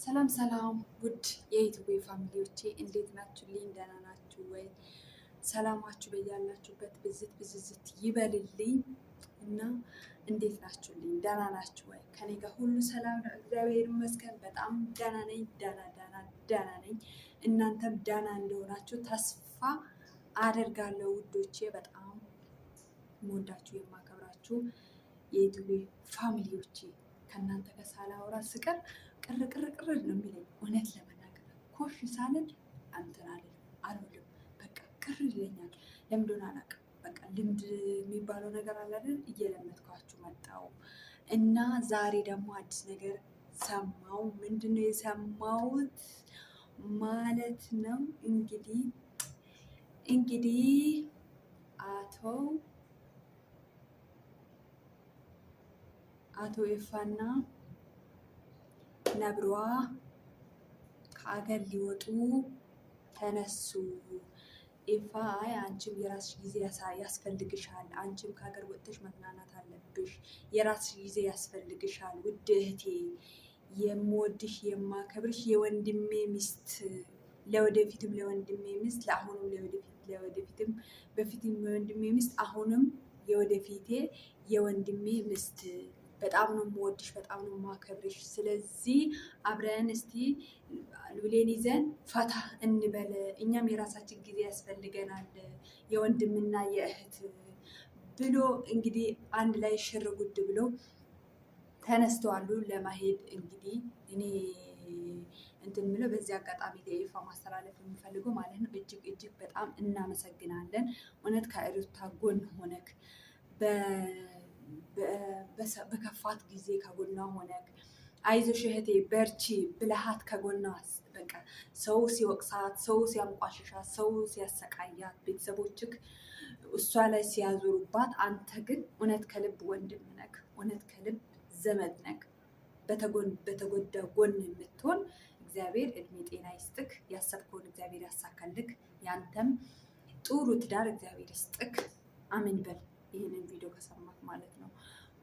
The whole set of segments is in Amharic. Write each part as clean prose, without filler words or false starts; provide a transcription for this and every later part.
ሰላም ሰላም ውድ የዩቲዩብ ፋሚሊዎቼ እንዴት ናችሁልኝ? ደህና ናችሁ ወይ? ሰላማችሁ በያላችሁበት ብዝት ብዝዝት ይበልልኝ እና እንዴት ናችሁልኝ? ደህና ናችሁ ወይ? ከኔ ጋር ሁሉ ሰላም ነው፣ እግዚአብሔር ይመስገን። በጣም ደህና ነኝ፣ ደህና ነኝ። እናንተም ደህና እንደሆናችሁ ተስፋ አደርጋለሁ ውዶቼ። በጣም የምወዳችሁ የማከብራችሁ የዩቲዩብ ፋሚሊዎቼ ከእናንተ ጋር ሳላወራ ስቀር ቅር ነው የሚለኝ። እውነት ለመናገር ኮሽ ሳልን እንትን አልውልም። በቃ ቅር ይለኛል። ለምንድን አላውቅም። በቃ ልምድ የሚባለው ነገር አለ አይደል? እየለመድኳችሁ መጣሁ እና ዛሬ ደግሞ አዲስ ነገር ሰማሁ። ምንድን ነው የሰማሁት ማለት ነው? እንግዲህ አቶ ኤፋና ነብሯ ከአገር ሊወጡ ተነሱ። ኤፋ አይ አንቺም የራስሽ ጊዜ ያስፈልግሻል፣ አንቺም ከሀገር ወጥተሽ መዝናናት አለብሽ፣ የራስሽ ጊዜ ያስፈልግሻል ውድ እህቴ፣ የምወድሽ የማከብርሽ የወንድሜ ሚስት፣ ለወደፊትም ለወንድሜ ሚስት፣ ለአሁንም ለወደፊትም በፊትም የወንድሜ ሚስት፣ አሁንም የወደፊቴ የወንድሜ ሚስት፣ በጣም ነው የምወድሽ፣ በጣም ነው የማከብርሽ። ስለዚህ አብረን እስቲ ሉሌን ይዘን ፈታ እንበል፣ እኛም የራሳችን ጊዜ ያስፈልገናል፣ የወንድምና የእህት ብሎ እንግዲህ አንድ ላይ ሽር ጉድ ብሎ ተነስተዋሉ ለማሄድ። እንግዲህ እኔ እንትን ምለው በዚህ አጋጣሚ ለኤፋ ማስተላለፍ የምፈልገው ማለት ነው እጅግ በጣም እናመሰግናለን። እውነት ከሩታ ጎን ሆነክ በከፋት ጊዜ ከጎኗ ሆነክ አይዞሽ እህቴ በርቺ ብልሃት ከጎኗ በቃ ሰው ሲወቅሳት፣ ሰው ሲያንቋሽሻት፣ ሰው ሲያሰቃያት፣ ቤተሰቦችክ እሷ ላይ ሲያዞሩባት፣ አንተ ግን እውነት ከልብ ወንድም ነክ፣ እውነት ከልብ ዘመድ ነክ፣ በተጎዳ ጎን የምትሆን እግዚአብሔር እድሜ ጤና ይስጥክ፣ ያሰብከውን እግዚአብሔር ያሳካልክ፣ ያንተም ጥሩ ትዳር እግዚአብሔር ይስጥክ። አሜን በል ይህንን ቪዲዮ ከሰማክ ማለት ነው።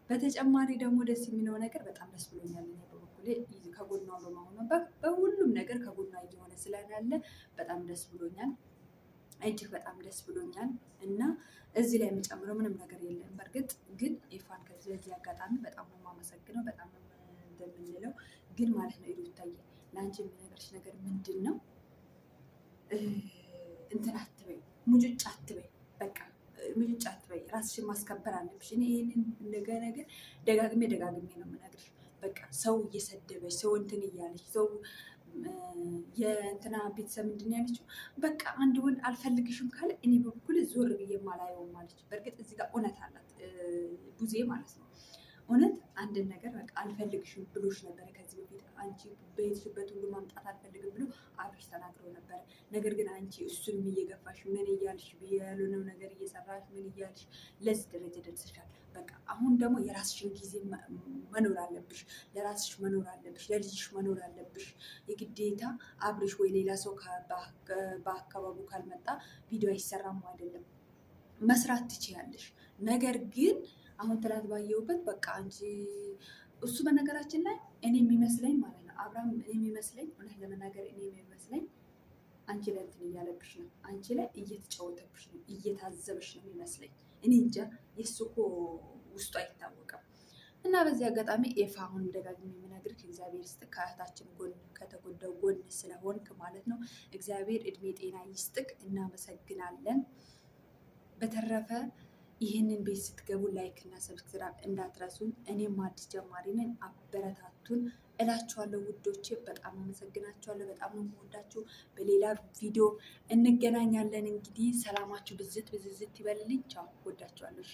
በተጨማሪ ደግሞ ደስ የሚለው ነገር በጣም ደስ ብሎኛል። እኔ በበኩሌ ከጎኗ በመሆኑ በሁሉም ነገር ከጎኗ እየሆነ ስላለ በጣም ደስ ብሎኛል፣ እጅግ በጣም ደስ ብሎኛል። እና እዚህ ላይ የምጨምረው ምንም ነገር የለም። በእርግጥ ግን ኤፋን ከዚህ አጋጣሚ በጣም ነው የማመሰግነው፣ በጣም እንደምንለው ግን ማለት ነው ሩታዬ፣ ለአንቺ የሚነገርሽ ነገር ምንድን ነው? እንትን አትበይ፣ ሙጭጭ አትበይ፣ በቃ ምንጭ አትበይ። ራስሽን ማስከበር አለብሽ። እኔ ይህንን ነገር ደጋግሜ ነው የምነግርሽ። በቃ ሰው እየሰደበች ሰው እንትን እያለች ሰው የእንትና ቤተሰብ ምንድን ያለችው በቃ አንድ ወንድ አልፈልግሽም ካለ እኔ በኩል ዞር ብዬ ማላየውም ማለች። በእርግጥ እዚህ ጋር እውነት አላት ቡዜ ማለት ነው። እውነት አንድን ነገር በቃ አልፈልግሽም ብሎሽ ነበረ ከዚህ በፊት አንቺ በሄድሽበት ሁሉ ማምጣት አልፈልግም ብሎ አብርሽ ተናግረው ነበረ። ነገር ግን አንቺ እሱንም እየገፋሽ ምን እያልሽ ያልሆነው ነገር እየሰራሽ ምን እያልሽ ለዚህ ደረጃ ደርሰሻል። በቃ አሁን ደግሞ የራስሽን ጊዜ መኖር አለብሽ፣ ለራስሽ መኖር አለብሽ፣ ለልጅሽ መኖር አለብሽ። የግዴታ አብርሽ ወይ ሌላ ሰው በአካባቢው ካልመጣ ቪዲዮ አይሰራም አይደለም፣ መስራት ትችያለሽ። ነገር ግን አሁን ትናንት ባየሁበት በቃ አንቺ እሱ በነገራችን ላይ እኔ የሚመስለኝ ማለት ነው አብርሃም እኔ የሚመስለኝ እውነት ለመናገር እኔ የሚመስለኝ አንቺ ላይ እንትን እያለብሽ ነው፣ አንቺ ላይ እየተጫወተብሽ ነው፣ እየታዘብሽ ነው የሚመስለኝ። እኔ እንጃ የእሱ እኮ ውስጡ አይታወቅም። እና በዚህ አጋጣሚ ኤፋ አሁን ደጋግሜ የምነግርህ እግዚአብሔር ይስጥክ፣ ከእህታችን ጎን ከተጎዳው ጎን ስለሆንክ ማለት ነው። እግዚአብሔር እድሜ ጤና ይስጥክ፣ እናመሰግናለን። በተረፈ ይህንን ቤት ስትገቡ ላይክ እና ሰብስክራይብ እንዳትረሱን። እኔም አዲስ ጀማሪ ነን፣ አበረታቱን እላችኋለሁ ውዶቼ። በጣም አመሰግናችኋለሁ። በጣም ነው የምወዳችሁ። በሌላ ቪዲዮ እንገናኛለን። እንግዲህ ሰላማችሁ ብዝት ይበልልኝ። ቻው፣ ወዳችኋለሁ። እሺ